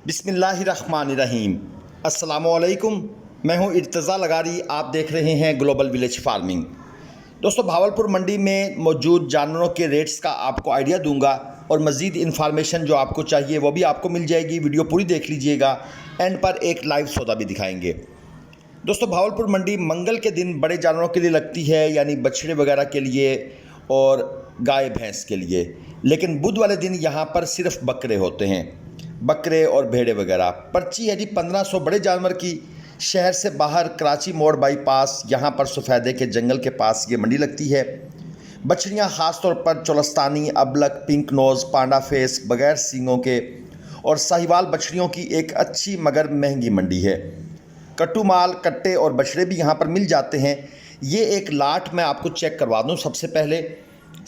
बिस्मिल्लाहिर्रहमानिर्रहीम। अस्सलामुअलैकुम। मैं हूं इर्तज़ा लगारी। आप देख रहे हैं ग्लोबल विलेज फार्मिंग। दोस्तों, भावलपुर मंडी में मौजूद जानवरों के रेट्स का आपको आइडिया दूंगा और मज़ीद इन्फॉर्मेशन जो आपको चाहिए वो भी आपको मिल जाएगी। वीडियो पूरी देख लीजिएगा। एंड पर एक लाइव सौदा भी दिखाएंगे। दोस्तों, भावलपुर मंडी मंगल के दिन बड़े जानवरों के लिए लगती है, यानी बछड़े वगैरह के लिए और गाय भैंस के लिए। लेकिन बुध वाले दिन यहाँ पर सिर्फ बकरे होते हैं, बकरे और भेड़े वगैरह। पर्ची है जी 1500 बड़े जानवर की। शहर से बाहर कराची मोड़ बाईपास, यहाँ पर सफ़ेदे के जंगल के पास ये मंडी लगती है। बछड़ियाँ ख़ास तौर पर चोलस्तानी, अबलक, पिंक नोज़, पांडा फेस, बगैर सींगों के और साहिवाल बछड़ियों की एक अच्छी मगर महंगी मंडी है। कट्टू माल, कट्टे और बछड़े भी यहाँ पर मिल जाते हैं। ये एक लाट मैं आपको चेक करवा दूँ। सबसे पहले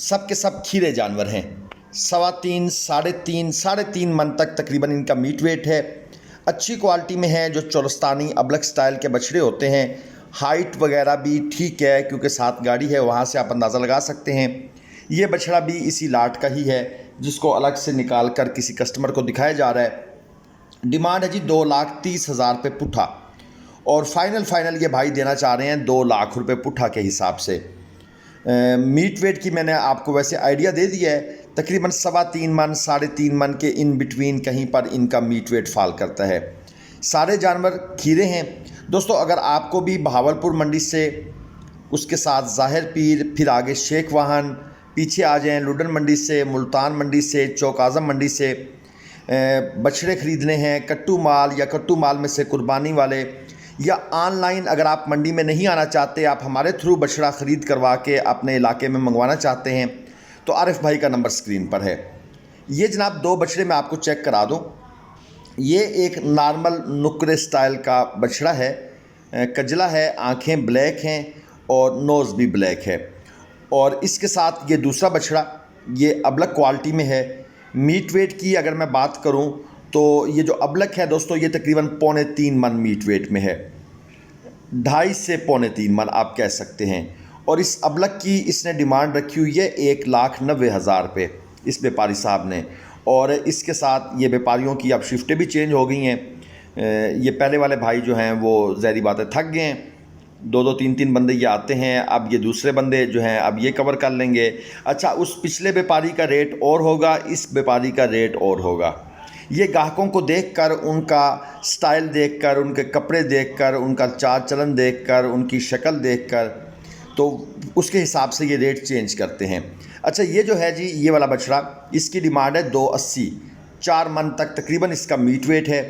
सब के सब खीरे जानवर हैं। 3.25, 3.5 मन तक तकरीबन इनका मीट वेट है। अच्छी क्वालिटी में है, जो चोलस्तानी अबलक स्टाइल के बछड़े होते हैं। हाइट वगैरह भी ठीक है, क्योंकि साथ गाड़ी है, वहाँ से आप अंदाज़ा लगा सकते हैं। ये बछड़ा भी इसी लाट का ही है, जिसको अलग से निकाल कर किसी कस्टमर को दिखाया जा रहा है। डिमांड है जी 2,30,000 रुपये पुट्ठा, और फाइनल ये भाई देना चाह रहे हैं 2 लाख रुपये पुट्ठा के हिसाब से। मीट वेट की मैंने आपको वैसे आइडिया दे दिया है। तकरीबन 3.25 मन, 3.5 मन के इन बिटवीन कहीं पर इनका मीट वेट फॉल करता है। सारे जानवर खीरे हैं। दोस्तों, अगर आपको भी भावलपुर मंडी से, उसके साथ ज़ाहिर पीर, फिर आगे शेख वाहन, पीछे आ जाएँ लुडन मंडी से, मुल्तान मंडी से, चौक आज़म मंडी से बछड़े ख़रीदने हैं, कट्टू माल या कट्टू माल में से कुर्बानी वाले, या ऑनलाइन अगर आप मंडी में नहीं आना चाहते, आप हमारे थ्रू बछड़ा ख़रीद करवा के अपने इलाके में मंगवाना चाहते हैं, तो आरिफ भाई का नंबर स्क्रीन पर है। ये जनाब 2 बछड़े मैं आपको चेक करा दूं। ये एक नॉर्मल नुक्रे स्टाइल का बछड़ा है। कजला है, आँखें ब्लैक हैं और नोज़ भी ब्लैक है। और इसके साथ ये दूसरा बछड़ा, ये अबलक क्वालिटी में है। मीट वेट की अगर मैं बात करूं तो ये जो अबलक है दोस्तों, ये तकरीबन 2.25 मन मीट वेट में है। 2.5 से 3.25 मन आप कह सकते हैं। और इस अबलक की इसने डिमांड रखी हुई है 1,90,000 रुपये इस व्यापारी साहब ने। और इसके साथ ये व्यापारियों की अब शिफ्टें भी चेंज हो गई हैं। ये पहले वाले भाई जो हैं वो ज़ाहिर बात है थक गए हैं। 2-2, 3-3 बंदे ये आते हैं, अब ये दूसरे बंदे जो हैं अब ये कवर कर लेंगे। अच्छा, उस पिछले व्यापारी का रेट और होगा, इस व्यापारी का रेट और होगा। ये ग्राहकों को देखकर, उनका स्टाइल देखकर, उनके कपड़े देखकर, उनका चाल चलन देखकर, उनकी शक्ल देखकर, तो उसके हिसाब से ये रेट चेंज करते हैं। अच्छा, ये जो है जी ये वाला बछड़ा, इसकी डिमांड है 2.80, 4 मन तक तकरीबन इसका मीट वेट है।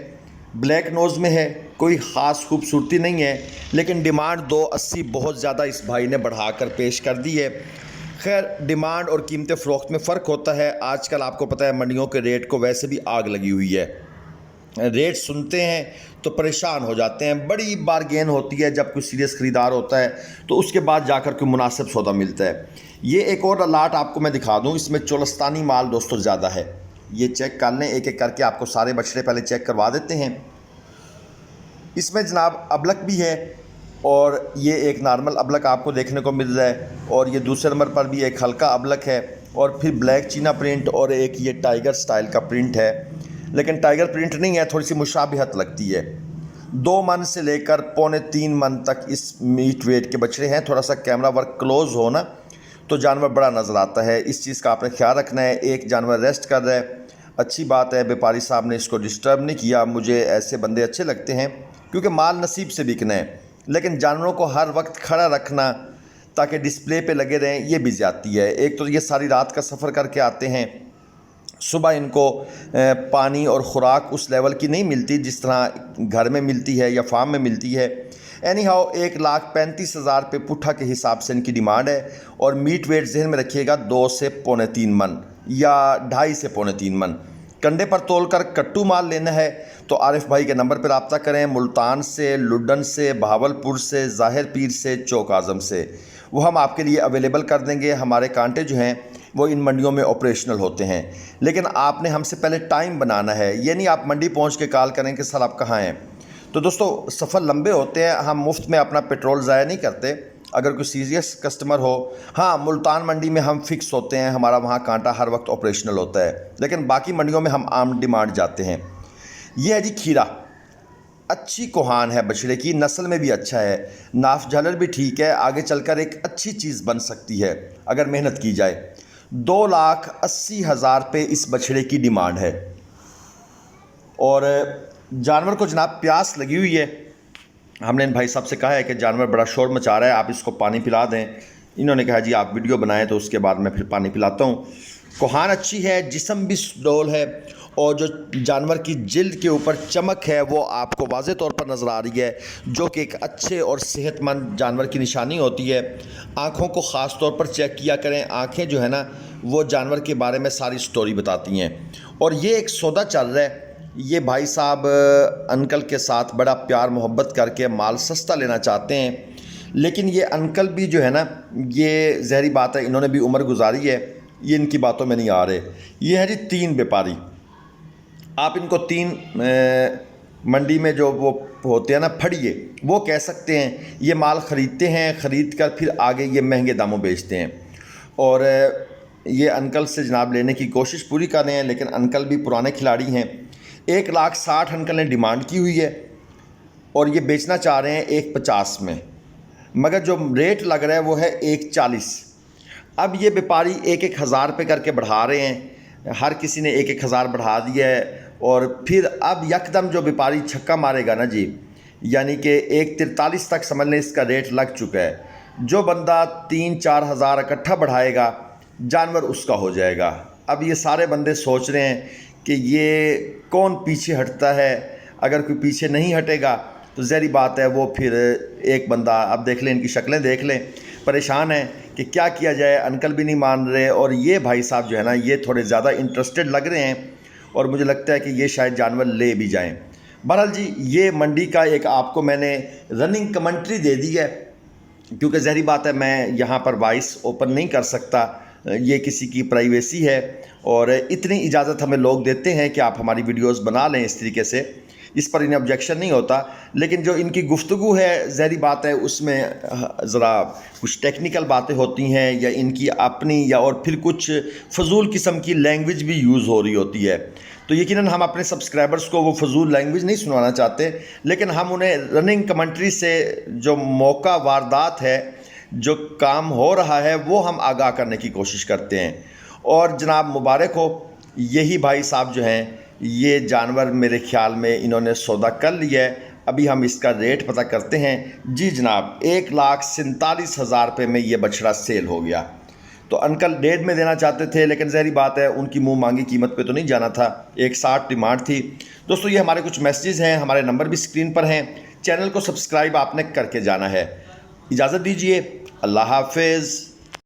ब्लैक नोज़ में है, कोई ख़ास खूबसूरती नहीं है, लेकिन डिमांड 2.80 बहुत ज़्यादा इस भाई ने बढ़ाकर पेश कर दी है। खैर, डिमांड और कीमत फ़रोख्त में फ़र्क होता है। आजकल आपको पता है मंडियों के रेट को वैसे भी आग लगी हुई है। रेट सुनते हैं तो परेशान हो जाते हैं। बड़ी बारगेन होती है जब कोई सीरियस ख़रीदार होता है, तो उसके बाद जाकर कोई मुनासिब सौदा मिलता है। ये एक और लाट आपको मैं दिखा दूँ। इसमें चोलस्तानी माल दोस्तों ज़्यादा है। ये चेक कर लें, एक एक करके आपको सारे बछड़े पहले चेक करवा देते हैं। इसमें जनाब अबलक भी है, और ये एक नॉर्मल अबलक आपको देखने को मिल रहा है, और ये दूसरे नंबर पर भी एक हल्का अबलक है, और फिर ब्लैक चीना प्रिंट, और एक ये टाइगर स्टाइल का प्रिंट है। लेकिन टाइगर प्रिंट नहीं है, थोड़ी सी मुशाबिहत लगती है। 2 मन से लेकर 2.25 मन तक इस मीट वेट के बछड़े हैं। थोड़ा सा कैमरा वर्क क्लोज हो ना तो जानवर बड़ा नज़र आता है। इस चीज़ का आपने ख्याल रखना है। एक जानवर रेस्ट कर रहा है, अच्छी बात है। व्यापारी साहब ने इसको डिस्टर्ब नहीं किया। मुझे ऐसे बंदे अच्छे लगते हैं, क्योंकि माल नसीब से बिकना है। लेकिन जानवरों को हर वक्त खड़ा रखना ताकि डिस्प्ले पे लगे रहें, ये भी ज़्यादती है। एक तो ये सारी रात का सफ़र करके आते हैं, सुबह इनको पानी और ख़ुराक उस लेवल की नहीं मिलती जिस तरह घर में मिलती है या फार्म में मिलती है। एनी हाउ 1,35,000 रुपये पुट्ठा के हिसाब से इनकी डिमांड है। और मीट वेट जहन में रखिएगा 2 से 3.25 मन या 2.5 से 3.25 मन। कंडे पर तोलकर कट्टू माल लेना है तो आरिफ भाई के नंबर पर रब्ता करें। मुल्तान से, लुडन से, भावलपुर से, ज़ाहिर पीर से, चौक आज़म से, वो हम आपके लिए अवेलेबल कर देंगे। हमारे कांटे जो हैं वो इन मंडियों में ऑपरेशनल होते हैं। लेकिन आपने हमसे पहले टाइम बनाना है। ये नहीं आप मंडी पहुंच के कॉल करें कि सर आप कहाँ हैं। तो दोस्तों, सफ़र लंबे होते हैं, हम मुफ्त में अपना पेट्रोल ज़ाया नहीं करते। अगर कोई सीरियस कस्टमर हो, हाँ, मुल्तान मंडी में हम फ़िक्स होते हैं, हमारा वहाँ कांटा हर वक्त ऑपरेशनल होता है। लेकिन बाकी मंडियों में हम आम डिमांड जाते हैं। ये है जी खीरा, अच्छी कोहान है बछड़े की, नस्ल में भी अच्छा है, नाफ झालर भी ठीक है, आगे चलकर एक अच्छी चीज़ बन सकती है अगर मेहनत की जाए। 2,80,000 रुपये इस बछड़े की डिमांड है। और जानवर को जनाब प्यास लगी हुई है। हमने इन भाई साहब से कहा है कि जानवर बड़ा शोर मचा रहा है, आप इसको पानी पिला दें। इन्होंने कहा जी आप वीडियो बनाएं तो उसके बाद मैं फिर पानी पिलाता हूँ। कोहान अच्छी है, जिस्म भी सुडौल है, और जो जानवर की जिल्द के ऊपर चमक है वो आपको वाज़े तौर पर नज़र आ रही है, जो कि एक अच्छे और सेहतमंद जानवर की निशानी होती है। आँखों को ख़ास तौर पर चेक किया करें, आँखें जो है ना वो जानवर के बारे में सारी स्टोरी बताती हैं। और ये एक सौदा चल रहा है, ये भाई साहब अंकल के साथ बड़ा प्यार मोहब्बत करके माल सस्ता लेना चाहते हैं, लेकिन ये अंकल भी जो है ना, ये ज़हरी बात है, इन्होंने भी उम्र गुजारी है, ये इनकी बातों में नहीं आ रहे। ये है जी 3 व्यापारी, आप इनको 3 मंडी में जो वो होते हैं ना फड़िए, वो कह सकते हैं। ये माल ख़रीदते हैं, ख़रीद कर फिर आगे ये महंगे दामों बेचते हैं। और ये अंकल से जनाब लेने की कोशिश पूरी कर रहे हैं, लेकिन अंकल भी पुराने खिलाड़ी हैं। 1,60,000 अंकल ने डिमांड की हुई है और ये बेचना चाह रहे हैं 1,50 में, मगर जो रेट लग रहा है वो है 1,40। अब ये व्यापारी 1,000 रुपये करके बढ़ा रहे हैं, हर किसी ने 1,000 बढ़ा दिया है। और फिर अब यकदम जो व्यापारी छक्का मारेगा ना जी, यानी कि 1,43 तक समझ लें इसका रेट लग चुका है। जो बंदा 3-4 हज़ार इकट्ठा बढ़ाएगा, जानवर उसका हो जाएगा। अब ये सारे बंदे सोच रहे हैं कि ये कौन पीछे हटता है। अगर कोई पीछे नहीं हटेगा तो ज़हरी बात है वो फिर एक बंदा, अब देख लें इनकी शक्लें देख लें, परेशान है कि क्या किया जाए। अंकल भी नहीं मान रहे और ये भाई साहब जो है ना ये थोड़े ज़्यादा इंटरेस्टेड लग रहे हैं और मुझे लगता है कि ये शायद जानवर ले भी जाएं। बहरहाल जी ये मंडी का एक आपको मैंने रनिंग कमेंट्री दे दी है, क्योंकि ज़हरी बात है मैं यहाँ पर वॉइस ओपन नहीं कर सकता, ये किसी की प्राइवेसी है। और इतनी इजाज़त हमें लोग देते हैं कि आप हमारी वीडियोस बना लें इस तरीके से, इस पर इन्हें ऑब्जेक्शन नहीं होता। लेकिन जो इनकी गुफ्तगू है ज़हरी बात है उसमें ज़रा कुछ टेक्निकल बातें होती हैं, या इनकी अपनी, या और फिर कुछ फजूल किस्म की लैंग्वेज भी यूज़ हो रही होती है। तो यकीनन हम अपने सब्सक्राइबर्स को वो फजूल लैंग्वेज नहीं सुनाना चाहते, लेकिन हम उन्हें रनिंग कमेंट्री से जो मौका वारदात है, जो काम हो रहा है, वो हम आगाह करने की कोशिश करते हैं। और जनाब मुबारक हो, यही भाई साहब जो हैं ये जानवर मेरे ख्याल में इन्होंने सौदा कर लिया है। अभी हम इसका रेट पता करते हैं। जी जनाब 1,47,000 रुपये में ये बछड़ा सेल हो गया। तो अंकल 1.5 में देना चाहते थे, लेकिन ज़हरी बात है उनकी मुंह मांगी कीमत पे तो नहीं जाना था, 1,60 डिमांड थी। दोस्तों ये हमारे कुछ मैसेजेस हैं, हमारे नंबर भी स्क्रीन पर हैं। चैनल को सब्सक्राइब आपने करके जाना है। इजाज़त दीजिए, अल्लाह हाफिज़।